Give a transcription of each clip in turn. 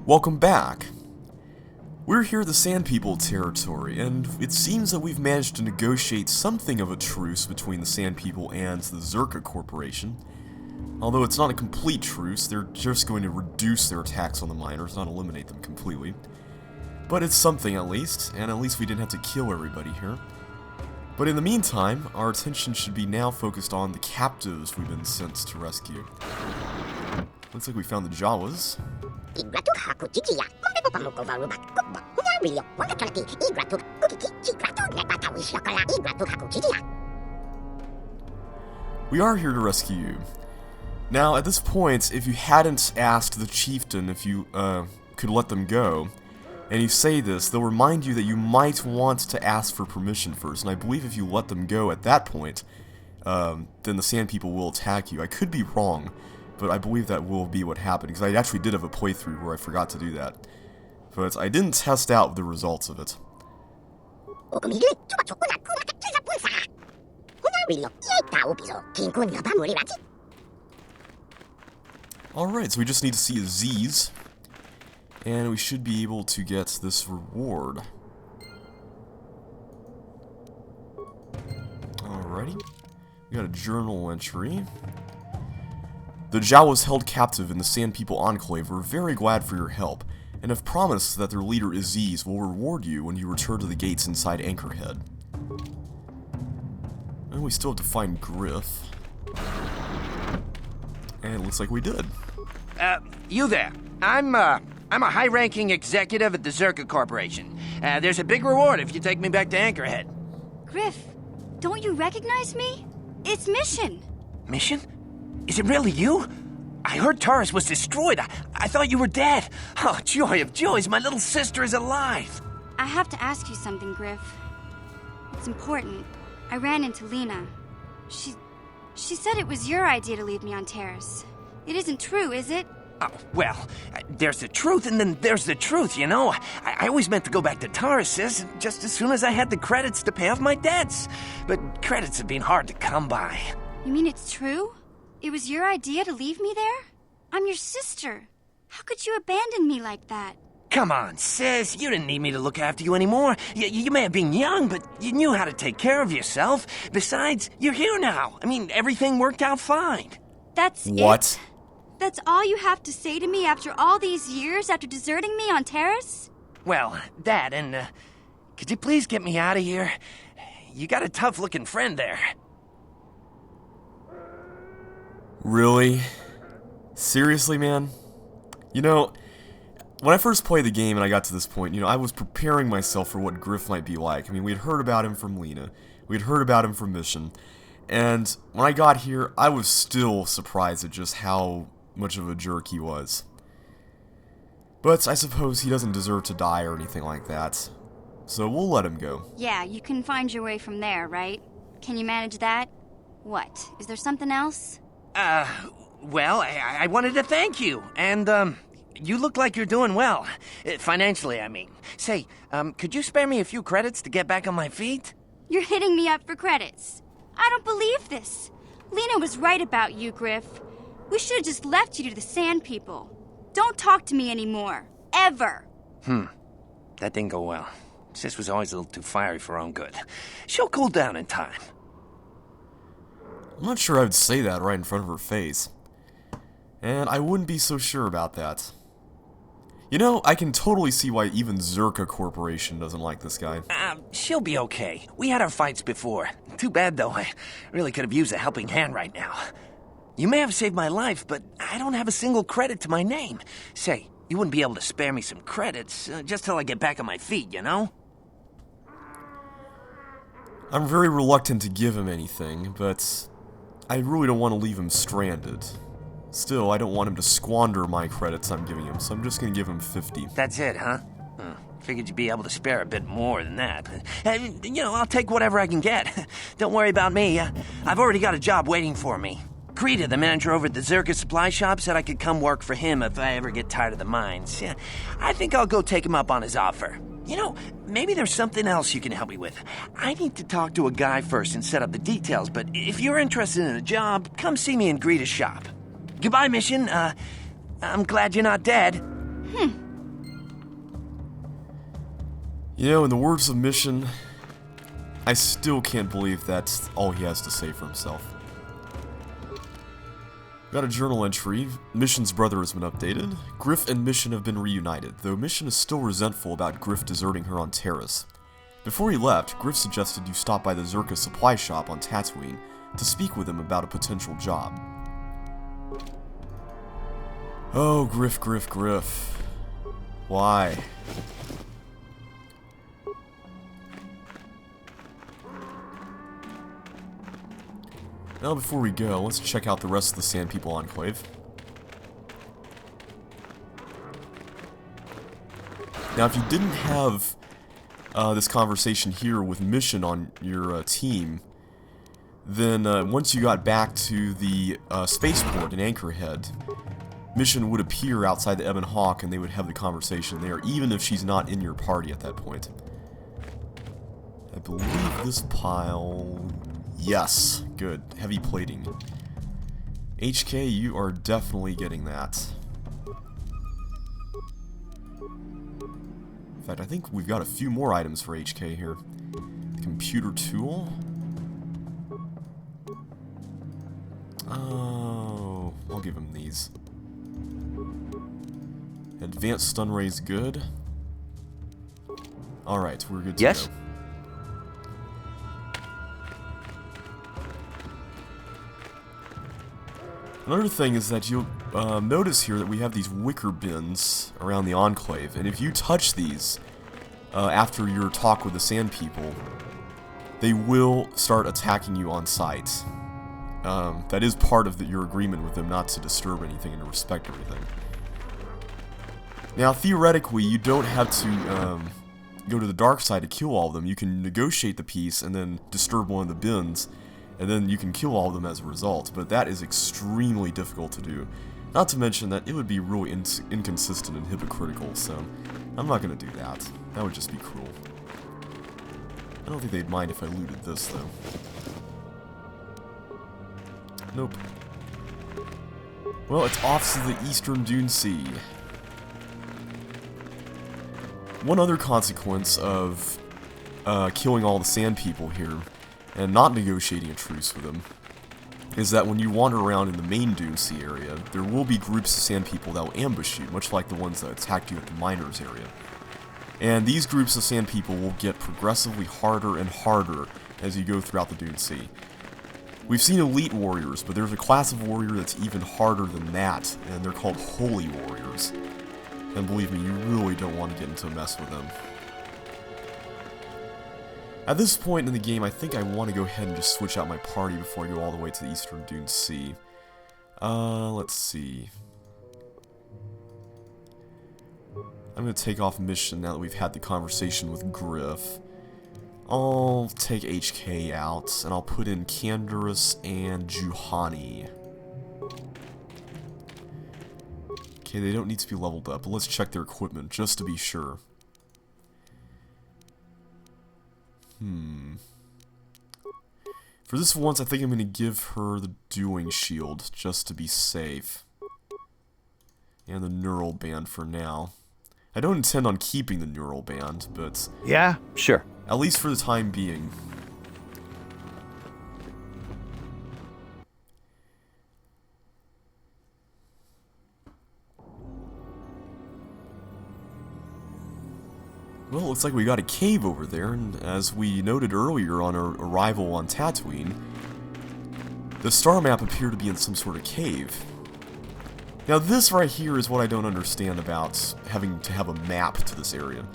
Welcome back. We're here at the Sand People territory, and it seems that we've managed to negotiate something of a truce between the Sand People and the Zerka Corporation. Although it's not a complete truce, they're just going to reduce their attacks on the miners, not eliminate them completely. But it's something at least, and at least we didn't have to kill everybody here. But in the meantime, our attention should be now focused on the captives we've been sent to rescue. Looks like we found the Jawas. We are here to rescue you. Now, at this point, if you hadn't asked the chieftain if you could let them go, and you say this, they'll remind you that you might want to ask for permission first, and I believe if you let them go at that point, then the Sand People will attack you. I could be wrong, but I believe that will be what happened, because I actually did have a playthrough where I forgot to do that. But I didn't test out the results of it. Alright, so we just need to see a Z's, and we should be able to get this reward. Alrighty. We got a journal entry. The Jawas held captive in the Sand People Enclave are very glad for your help, and have promised that their leader Aziz will reward you when you return to the gates inside Anchorhead. And we still have to find Griff. And it looks like we did. You there. I'm a high-ranking executive at the Zerka Corporation. There's a big reward if you take me back to Anchorhead. Griff, don't you recognize me? It's Mission. Mission? Is it really you? I heard Taurus was destroyed. I thought you were dead. Oh, joy of joys, my little sister is alive. I have to ask you something, Griff. It's important. I ran into Lena. She said it was your idea to leave me on Terrace. It isn't true, is it? Oh, well, there's the truth and then there's the truth, you know. I always meant to go back to Taurus's just as soon as I had the credits to pay off my debts. But credits have been hard to come by. You mean it's true? It was your idea to leave me there? I'm your sister. How could you abandon me like that? Come on, sis. You didn't need me to look after you anymore. You may have been young, but you knew how to take care of yourself. Besides, you're here now. I mean, everything worked out fine. That's What? It? That's all you have to say to me after all these years, after deserting me on Terrace? Well, that, and, could you please get me out of here? You got a tough-looking friend there. Really? Seriously, man? You know, when I first played the game and I got to this point, I was preparing myself for what Griff might be like. I mean, we'd heard about him from Lena. We'd heard about him from Mission. And when I got here, I was still surprised at just how much of a jerk he was. But I suppose he doesn't deserve to die or anything like that. So we'll let him go. Yeah, you can find your way from there, right? Can you manage that? What? Is there something else? Well, I wanted to thank you, and, you look like you're doing well. Financially, I mean. Say, could you spare me a few credits to get back on my feet? You're hitting me up for credits. I don't believe this. Lena was right about you, Griff. We should have just left you to the Sand People. Don't talk to me anymore. Ever. That didn't go well. Sis was always a little too fiery for her own good. She'll cool down in time. I'm not sure I would say that right in front of her face. And I wouldn't be so sure about that. I can totally see why even Zerka Corporation doesn't like this guy. She'll be okay. We had our fights before. Too bad, though. I really could have used a helping hand right now. You may have saved my life, but I don't have a single credit to my name. Say, you wouldn't be able to spare me some credits, just till I get back on my feet, you know? I'm very reluctant to give him anything, but I really don't want to leave him stranded. Still, I don't want him to squander my credits I'm giving him, so I'm just going to give him 50. That's it, huh? Figured you'd be able to spare a bit more than that. I'll take whatever I can get. Don't worry about me. I've already got a job waiting for me. Krita, the manager over at the Zerka supply shop, said I could come work for him if I ever get tired of the mines. Yeah, I think I'll go take him up on his offer. Maybe there's something else you can help me with. I need to talk to a guy first and set up the details, but if you're interested in a job, come see me in Greta's shop. Goodbye, Mission. I'm glad you're not dead. You know, in the words of Mission, I still can't believe that's all he has to say for himself. Got a journal entry. Mission's brother has been updated. Griff and Mission have been reunited, though Mission is still resentful about Griff deserting her on Terrace. Before he left, Griff suggested you stop by the Zerka supply shop on Tatooine to speak with him about a potential job. Oh, Griff. Why? Now, before we go, let's check out the rest of the Sand People Enclave. Now, if you didn't have this conversation here with Mission on your team, then once you got back to the spaceport in Anchorhead, Mission would appear outside the Ebon Hawk and they would have the conversation there, even if she's not in your party at that point. I believe this pile... Yes, good. Heavy plating. HK, you are definitely getting that. In fact, I think we've got a few more items for HK here. Computer tool. Oh, I'll give him these. Advanced stun rays, good. Alright, we're good to go. Another thing is that you'll notice here that we have these wicker bins around the Enclave, and if you touch these after your talk with the Sand People, they will start attacking you on sight. That is part of your agreement with them not to disturb anything and to respect everything. Now, theoretically, you don't have to go to the dark side to kill all of them. You can negotiate the peace and then disturb one of the bins, and then you can kill all of them as a result, but that is extremely difficult to do. Not to mention that it would be really inconsistent and hypocritical, so I'm not going to do that. That would just be cruel. I don't think they'd mind if I looted this, though. Nope. Well, it's off to the Eastern Dune Sea. One other consequence of killing all the Sand People here and not negotiating a truce with them is that when you wander around in the main Dune Sea area, there will be groups of Sand People that will ambush you, much like the ones that attacked you at the Miners area. And these groups of Sand People will get progressively harder and harder as you go throughout the Dune Sea. We've seen elite warriors, but there's a class of warrior that's even harder than that, and they're called holy warriors. And believe me, you really don't want to get into a mess with them. At this point in the game, I think I want to go ahead and just switch out my party before I go all the way to the Eastern Dune Sea. Let's see. I'm going to take off Mission now that we've had the conversation with Griff. I'll take HK out, and I'll put in Canderous and Juhani. Okay, they don't need to be leveled up, but let's check their equipment just to be sure. For this once, I think I'm going to give her the Dueling Shield, just to be safe. And the Neural Band for now. I don't intend on keeping the Neural Band, but... Yeah, sure. At least for the time being. Well, it looks like we got a cave over there, and as we noted earlier on our arrival on Tatooine, the star map appeared to be in some sort of cave. Now this right here is what I don't understand about having to have a map to this area.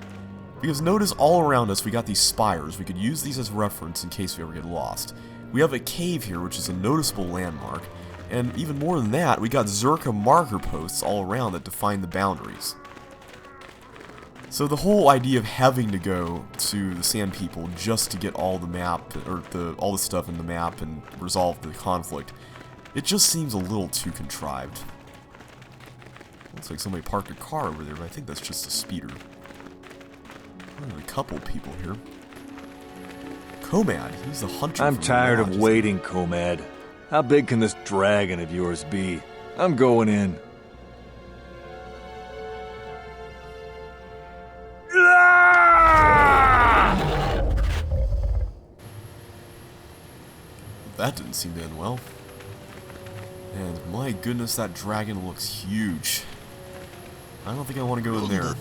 Because notice all around us we got these spires, we could use these as reference in case we ever get lost. We have a cave here which is a noticeable landmark, and even more than that, we got Zerka marker posts all around that define the boundaries. So the whole idea of having to go to the Sand People just to get all the map, or all the stuff in the map and resolve the conflict, it just seems a little too contrived. Looks like somebody parked a car over there, but I think that's just a speeder. There's a couple people here. Comad, he's the hunter. I'm tired of waiting, Comad. How big can this dragon of yours be? I'm going in. Ah! that didn't seem to end well. And my goodness, that dragon looks huge. I don't think I want to go in there.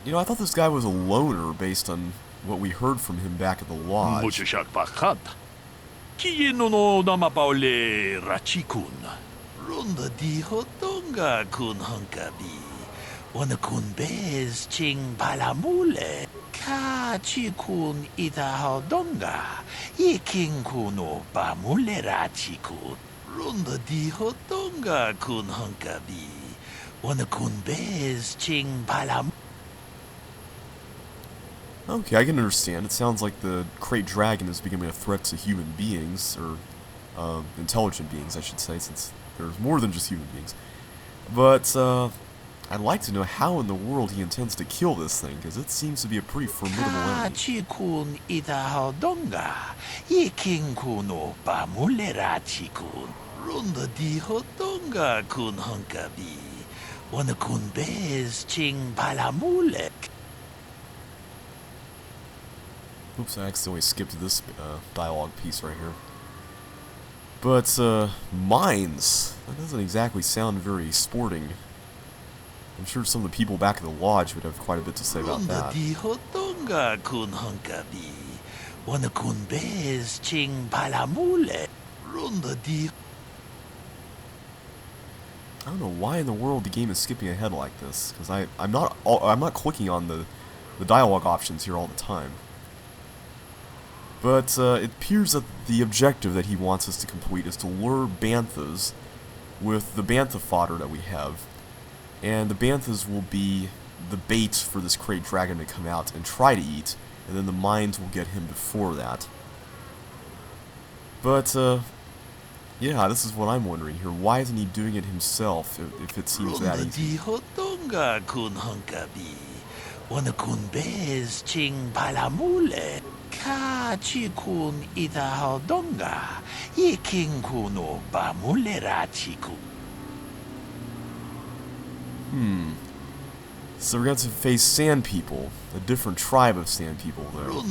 You know, I thought this guy was a loner based on what we heard from him back at the lodge. Runda di hotonga kun hunkabi. Wana kun bez ching palamule. Ka chi kun ita hodonga. Ye king kuno pamule rachikun. Runda di hotonga kun hunkabi. Wana kun bez ching palam. Okay, I can understand. It sounds like the Great Dragon is becoming a threat to human beings, or intelligent beings, I should say, since there's more than just human beings. But I'd like to know how in the world he intends to kill this thing, because it seems to be a pretty formidable enemy. Runda di hotonga kun hunkabi. Wana kun bez ching palamule. Oops, I accidentally skipped this dialogue piece right here. But, mines. That doesn't exactly sound very sporting. I'm sure some of the people back at the lodge would have quite a bit to say about that. I don't know why in the world the game is skipping ahead like this, because I'm not clicking on the dialogue options here all the time. But it appears that the objective that he wants us to complete is to lure banthas with the bantha fodder that we have. And the banthas will be the bait for this Great Dragon to come out and try to eat, and then the mines will get him before that. But, yeah, this is what I'm wondering here. Why isn't he doing it himself if it seems that easy? So we're going to face sand people, a different tribe of sand people though.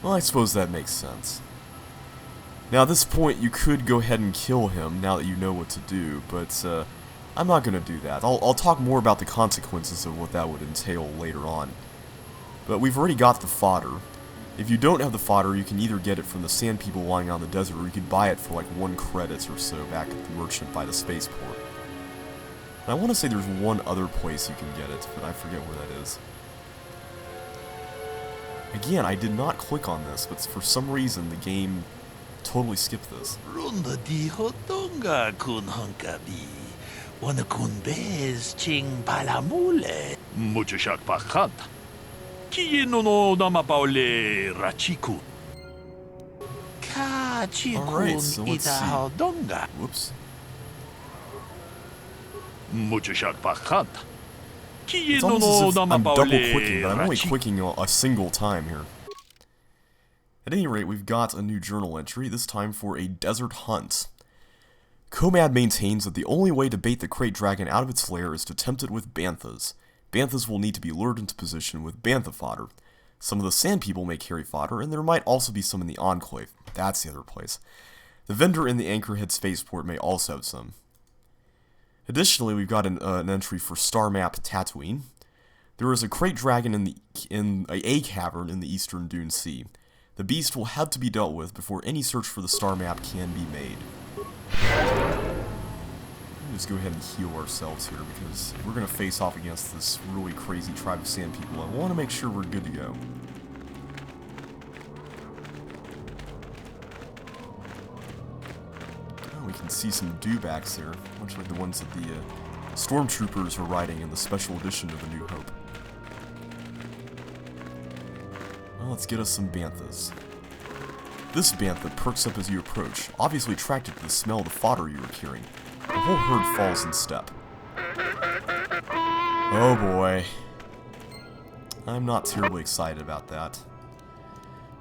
Well, I suppose that makes sense. Now at this point you could go ahead and kill him now that you know what to do, but I'm not going to do that. I'll talk more about the consequences of what that would entail later on. But we've already got the fodder. If you don't have the fodder, you can either get it from the sand people lying out in the desert, or you could buy it for like 1 credit or so back at the merchant by the spaceport. And I want to say there's one other place you can get it, but I forget where that is. Again, I did not click on this, but for some reason the game totally skipped this. Runda di hotonga kun hunkabi. Wana kun bez ching palamule. Muchashak pakat. Kiye no damapaule rachiku. Ka Alright, so chikun let's ita see. hodonga. Whoops. Muchashak pakat. Kiye It's no almost as if I'm double damapaule clicking, but I'm only rachiku. clicking a single time here. At any rate, we've got a new journal entry, this time for a desert hunt. Comad maintains that the only way to bait the Great Dragon out of its lair is to tempt it with banthas. Banthas will need to be lured into position with bantha fodder. Some of the sand people may carry fodder, and there might also be some in the Enclave. That's the other place. The vendor in the Anchorhead spaceport may also have some. Additionally, we've got an entry for Star Map Tatooine. There is a Great Dragon in a cavern in the Eastern Dune Sea. The beast will have to be dealt with before any search for the star map can be made. Let's go ahead and heal ourselves here, because we're going to face off against this really crazy tribe of sand people. I want to make sure we're good to go. Oh, we can see some dewbacks here, much like the ones that the stormtroopers are riding in the special edition of A New Hope. Well, let's get us some banthas. this bantha perks up as you approach, obviously attracted to the smell of the fodder you are carrying. The whole herd falls in step. Oh boy. I'm not terribly excited about that.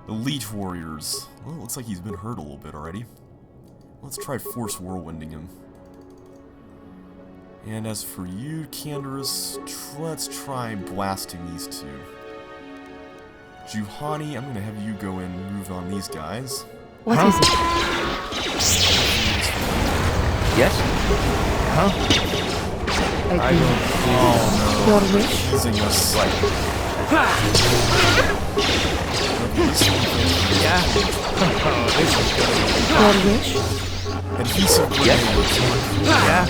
Elite warriors. Well, it looks like he's been hurt a little bit already. Let's try force whirlwinding him. And as for you, Canderous, let's try blasting these two. Juhani, I'm gonna have you go in and move on these guys. What is it? Yes? Huh? I don't. Oh no. Your wish? Teasing us. Yeah. Oh, this is good. Your wish? Adhesive grenade. Yeah.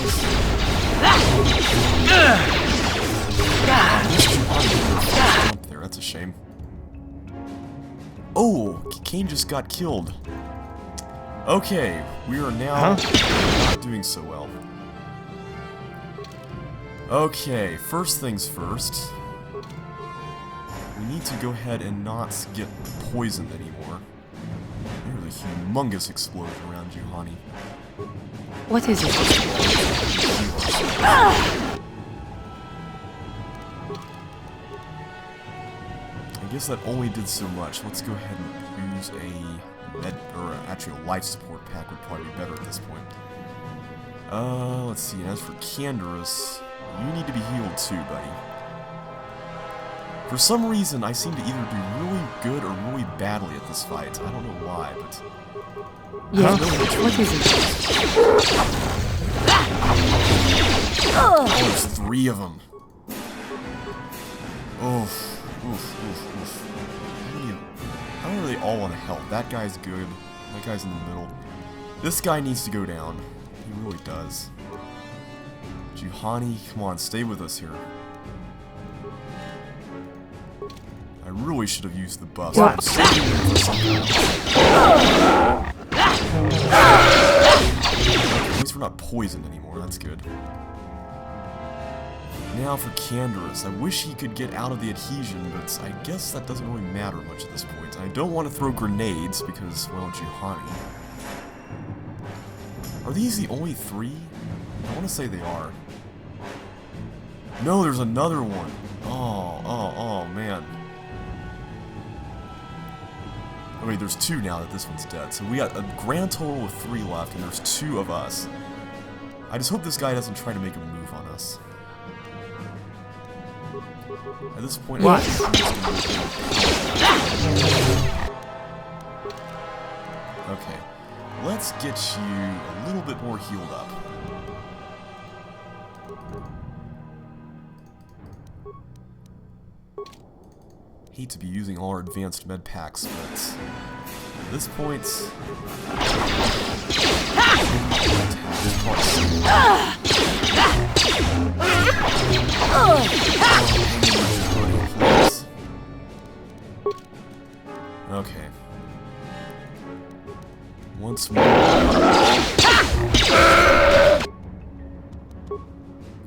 Up there, that's a shame. Oh, Kane just got killed. Okay, we are now not doing so well. Okay, first things first. We need to go ahead and not get poisoned anymore. There's a humongous explosion around Juhani. What is it? I guess that only did so much. Let's go ahead and use a med, or actually a life support pack would probably be better at this point. Let's see, and as for Canderous, you need to be healed too, buddy. For some reason, I seem to either do really good or really badly at this fight. I don't know why, but... Yes. What is it? Oh, there's 3 of them. Oof. Oof. How are they all on health? That guy's good. That guy's in the middle. This guy needs to go down. He really does. Juhani, come on, stay with us here. I really should have used the buffs. I'm so for something. At least we're not poisoned anymore, that's good. Now for Canderous. I wish he could get out of the adhesion, but I guess that doesn't really matter much at this point. I don't want to throw grenades because, well, Juhani. Are these the only 3? I want to say they are. No, there's another one. Oh, man. I mean, there's 2 now that this one's dead. So we got a grand total of 3 left, and there's 2 of us. I just hope this guy doesn't try to make a move on us. At this point, What? Okay, let's get you a little bit more healed up. Hate to be using all our advanced med packs, but at this point, okay. Once more.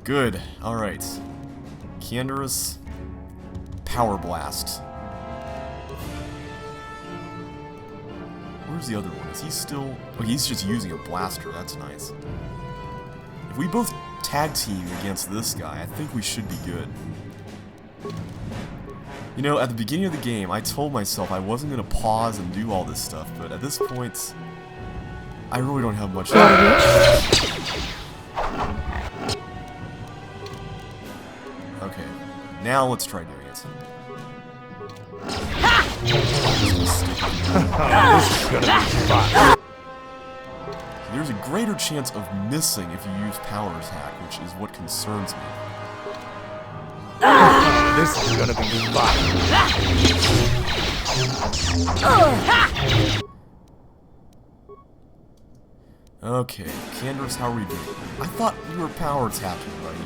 Good. All right. Canderous. Power Blast. Where's the other one? Is he still... Oh, he's just using a blaster. That's nice. If we both tag team against this guy, I think we should be good. You know, at the beginning of the game, I told myself I wasn't going to pause and do all this stuff, but at this point, I really don't have much time. Okay, now let's try doing it. There's a greater chance of missing if you use Power Attack, which is what concerns me. This is gonna be fun. Okay, Canderous, how are we doing? I thought you were Power Attacking, buddy.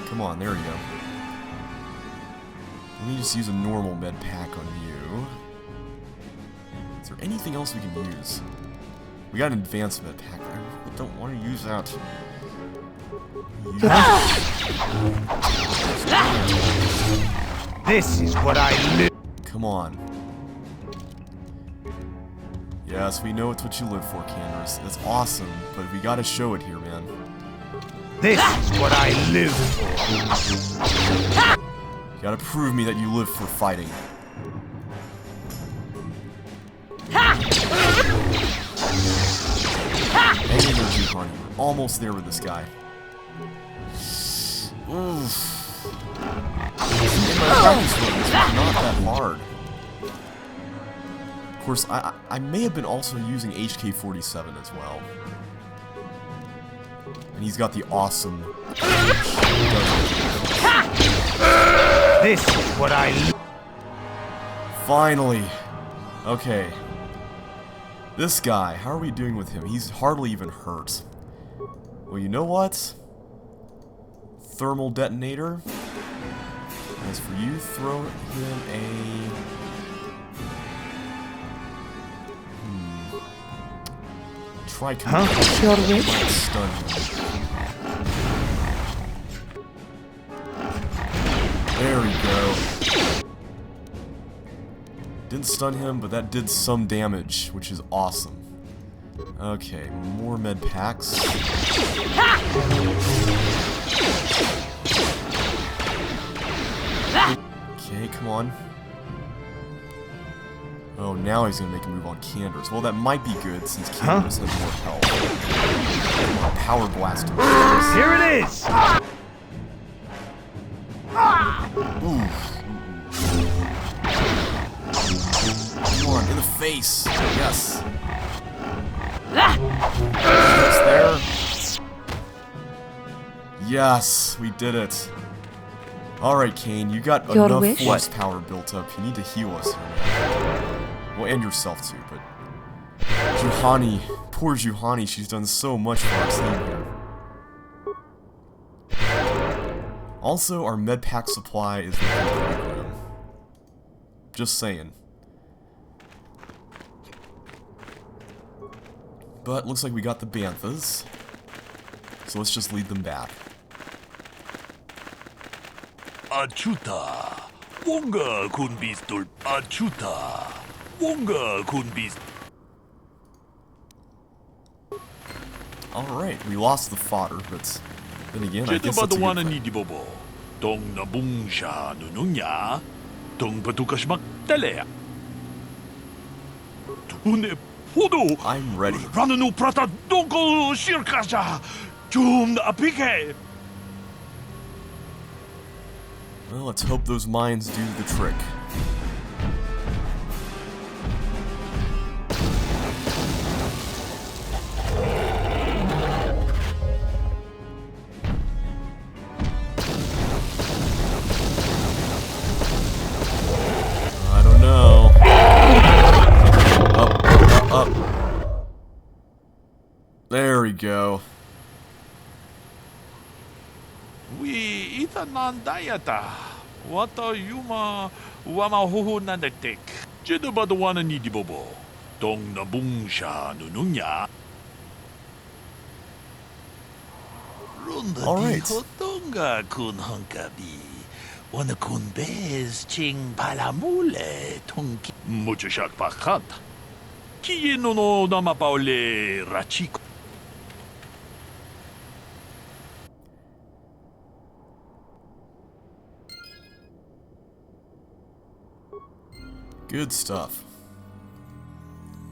Come on, there you go. Let me just use a normal med pack on you. Is there anything else we can use? We got an advanced med pack. I don't want to use that. This is what I live. Come on. Yes, we know it's what you live for, Candace. That's awesome, but we gotta show it here, man. This is what I live for. You gotta prove me that you live for fighting. Hang in there, Juhani. We're almost there with this guy. Oof. In my practice run, this was not that hard. Of course, I may have been also using HK-47 as well. And he's got the awesome... This is what I... Finally! Okay. This guy, how are we doing with him? He's hardly even hurt. Well, you know what? Thermal detonator. As for you, throw him a... Try Your wish. stun him. There we go. Didn't stun him, but that did some damage, which is awesome. Okay, more med packs. Okay, come on. Oh, now he's gonna make a move on Candors. Well, that might be good since Candors has more health. Power blast him. Here it is! Ooh. Come on, in the face. Yes. That's there. Yes, we did it. Alright, Kane, you got Your enough wish? force power built up. You need to heal us here. Well, and yourself too, but... Juhani, poor Juhani, she's done so much for our team here. Also, our med pack supply is looking pretty grim. Just saying. But looks like we got the Banthas. So let's just lead them back. Achuta. Wonga kun bistul. Achuta. Wonga kun bis. Alright, we lost the fodder, but then again, I guess that's a good Jedabaduana thing. ni dibobo. Tong nabung siya nununya. Tong patukas magtalea. Tune pudo. I'm ready. Ranunu prata dongko shirkasha. Jum apike. Well, let's hope those mines do the trick. I don't know. Up. There we go. We itanan dayata. Wata yuma wama huhu nandatik. Jedabaduana ni dibobo. Tong nabung siya nununya. Runda All di right. hotonga kun honkabi. Wana kun bez ching palamule tongki. Mucho shak pakat. Kiye no namapaule rachiko. Good stuff.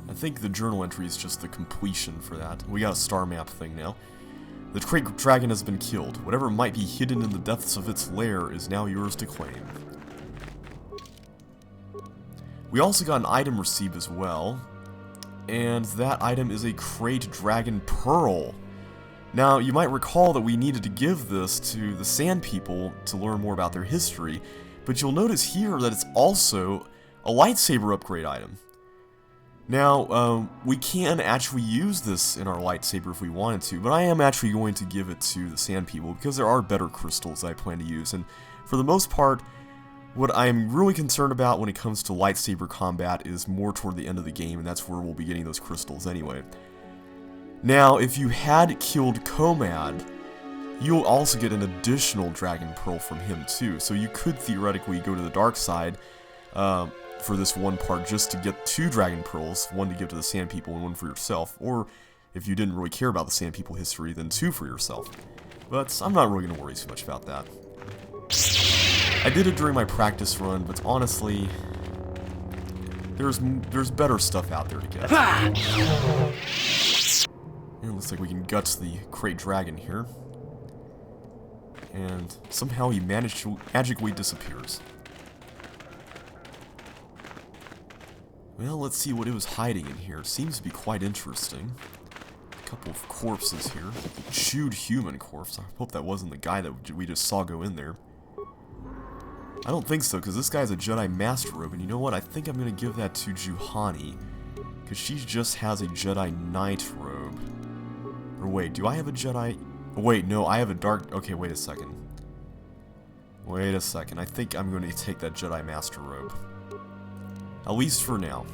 I think the journal entry is just the completion for that. We got a star map thing now. The Crate Dragon has been killed. Whatever might be hidden in the depths of its lair is now yours to claim. We also got an item received as well. And that item is a Crate Dragon Pearl. Now, you might recall that we needed to give this to the Sand People to learn more about their history, but you'll notice here that it's also a lightsaber upgrade item. Now, we can actually use this in our lightsaber if we wanted to, but I am actually going to give it to the Sand People because there are better crystals I plan to use, and for the most part, what I'm really concerned about when it comes to lightsaber combat is more toward the end of the game, and that's where we'll be getting those crystals anyway. Now, if you had killed Comad, you'll also get an additional Dragon Pearl from him too, so you could theoretically go to the dark side, for this one part just to get 2 Dragon Pearls, one to give to the Sand People and one for yourself, or if you didn't really care about the Sand People history, then 2 for yourself. But I'm not really going to worry too much about that. I did it during my practice run, but honestly, there's better stuff out there to get. And it looks like we can guts the Crate Dragon here. And somehow he magically disappears. Well, let's see what it was hiding in here. It seems to be quite interesting. A couple of corpses here. A chewed human corpse. I hope that wasn't the guy that we just saw go in there. I don't think so, because this guy's a Jedi Master Robe, and you know what? I think I'm going to give that to Juhani, because she just has a Jedi Knight Robe. Or wait, do I have a Jedi... Oh, wait, no, I have a Dark... Okay, wait a second. Wait a second. I think I'm going to take that Jedi Master Robe. At least for now.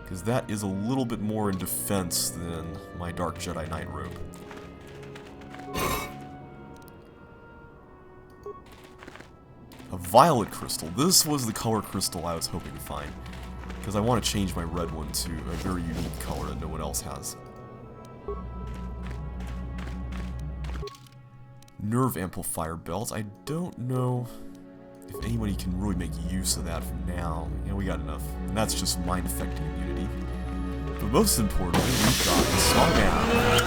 Because that is a little bit more in defense than my Dark Jedi Knight Robe. A violet crystal. This was the color crystal I was hoping to find. Because I want to change my red one to a very unique color that no one else has. Nerve amplifier belt. I don't know if anybody can really make use of that for now. You know, we got enough. And that's just mind affecting immunity. But most importantly, we've got the Star Map.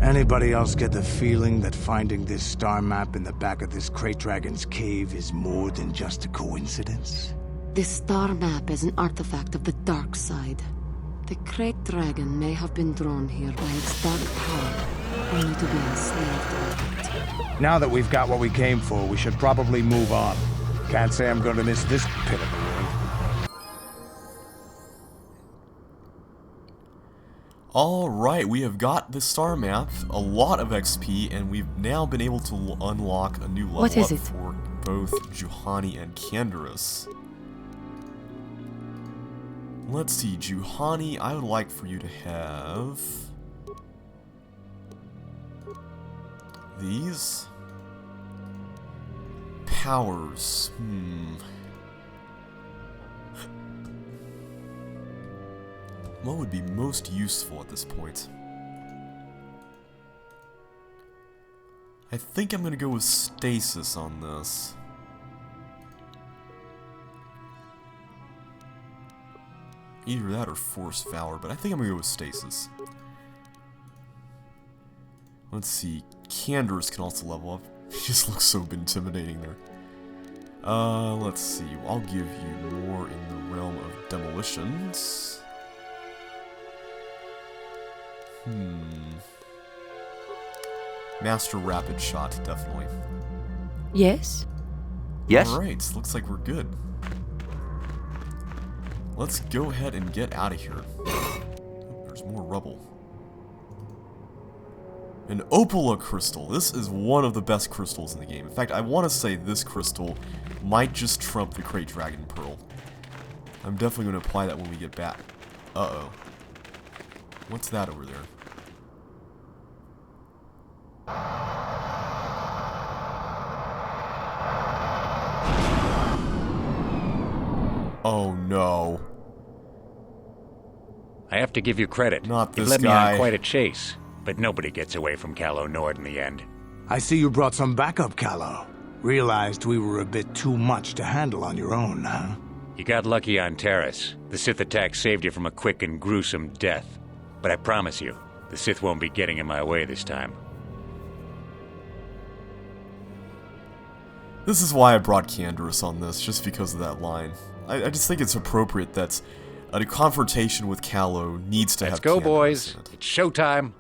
Anybody else get the feeling that finding this star map in the back of this Crate Dragon's cave is more than just a coincidence? This star map is an artifact of the dark side. The Crate Dragon may have been drawn here by its dark power, only to be enslaved by it. Now that we've got what we came for, we should probably move on. Can't say I'm gonna miss this pit of the world. Alright, we have got the star map, a lot of XP, and we've now been able to unlock a new level What is up it? for both Juhani and Canderous. Let's see, Juhani, I would like for you to have these powers. What would be most useful at this point? I think I'm gonna go with stasis on this. Either that or force valor, but I think I'm gonna go with stasis. Let's see, Canderous can also level up. He just looks so intimidating there. Let's see, I'll give you more in the realm of demolitions. Master Rapid Shot, definitely. Yes? Yes? Alright, looks like we're good. Let's go ahead and get out of here. Oh, there's more rubble. An Opala Crystal. This is one of the best crystals in the game. In fact, I want to say this crystal might just trump the Crate Dragon Pearl. I'm definitely going to apply that when we get back. Uh-oh. What's that over there? Oh no. I have to give you credit. Not this You've led guy. me on quite a chase, but nobody gets away from Calo Nord in the end. I see you brought some backup, Calo. Realized we were a bit too much to handle on your own, huh? You got lucky on Terrace. The Sith attack saved you from a quick and gruesome death. But I promise you, the Sith won't be getting in my way this time. This is why I brought Canderous on this, just because of that line. I just think it's appropriate that a confrontation with Calo needs to Let's have go, Canderous boys. in it. It's showtime.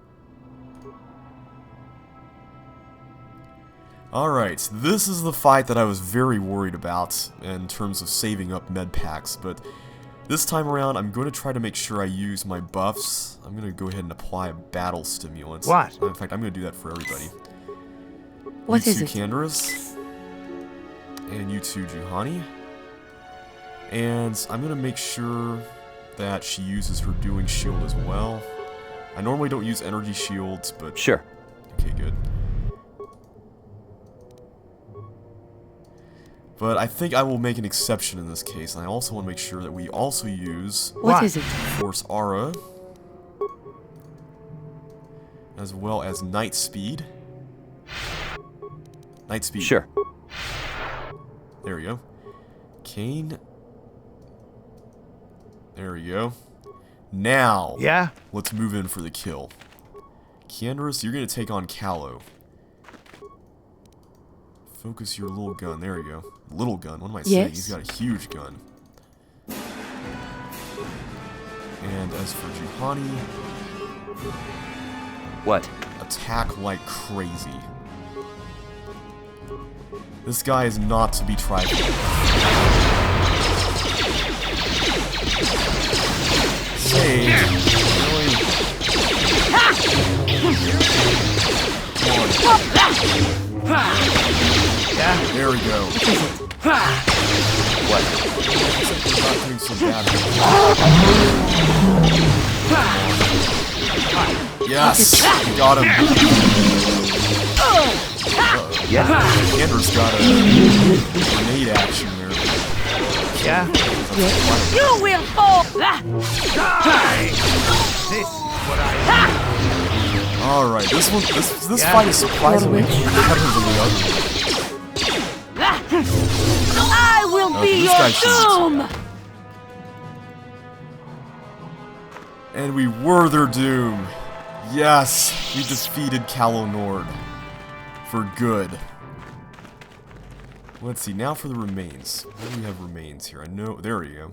Alright, this is the fight that I was very worried about in terms of saving up med packs, but this time around I'm going to try to make sure I use my buffs. I'm going to go ahead and apply a battle stimulant. What? In fact, I'm going to do that for everybody. What you is two it? Canderous, and you two Juhani. And I'm gonna make sure that she uses her doing shield as well. I normally don't use energy shields, but... Sure. Okay, good. But I think I will make an exception in this case, and I also want to make sure that we also use... What is it? Force Aura. As well as Night Speed. Night Speed. Sure. There we go. Kane. There we go. Now, Yeah? let's move in for the kill. Kiandris, you're going to take on Callow. Focus your little gun. There we go. Little gun. What am I saying? Yes. He's got a huge gun. And as for Juhani, What? attack like crazy. This guy is not to be tried. Save. Really? Come on. There we go. What? We're not doing so bad. Yes! We got him. Yeah. Andrew's got a grenade action there. Yeah? You will fall! This is what I... Alright, this fight is surprisingly better than the other one. I will be this your guy shoots. doom! And we were their doom. Yes, we defeated Callow Nord. For good. Let's see, now for the remains. What do we have remains here? I know, there we go.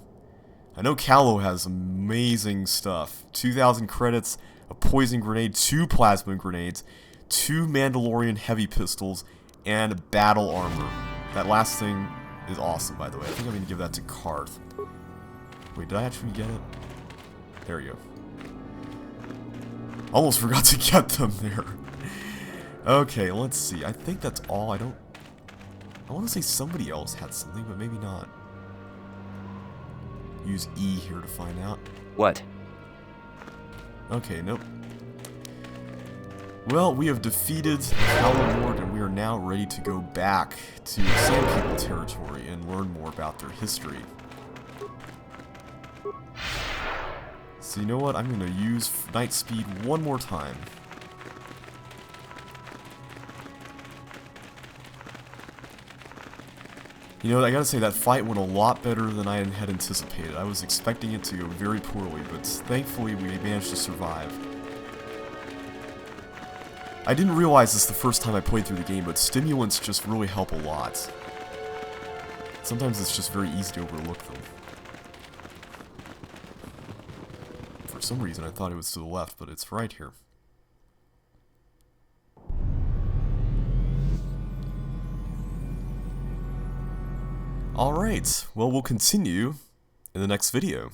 I know Callow has amazing stuff. 2,000 credits, a poison grenade, 2 plasma grenades, 2 Mandalorian heavy pistols, and battle armor. That last thing is awesome, by the way. I think I'm going to give that to Karth. Wait, did I actually get it? There we go. Almost forgot to get them there. Okay, let's see. I think that's all. I want to say somebody else had something, but maybe not. Use E here to find out. What? Okay, nope. Well, we have defeated Callow Nord, and we are now ready to go back to Sand People territory and learn more about their history. So you know what? I'm going to use Night Speed one more time. You know, I gotta say, that fight went a lot better than I had anticipated. I was expecting it to go very poorly, but thankfully we managed to survive. I didn't realize this the first time I played through the game, but stimulants just really help a lot. Sometimes it's just very easy to overlook them. For some reason I thought it was to the left, but it's right here. Alright, well, we'll continue in the next video.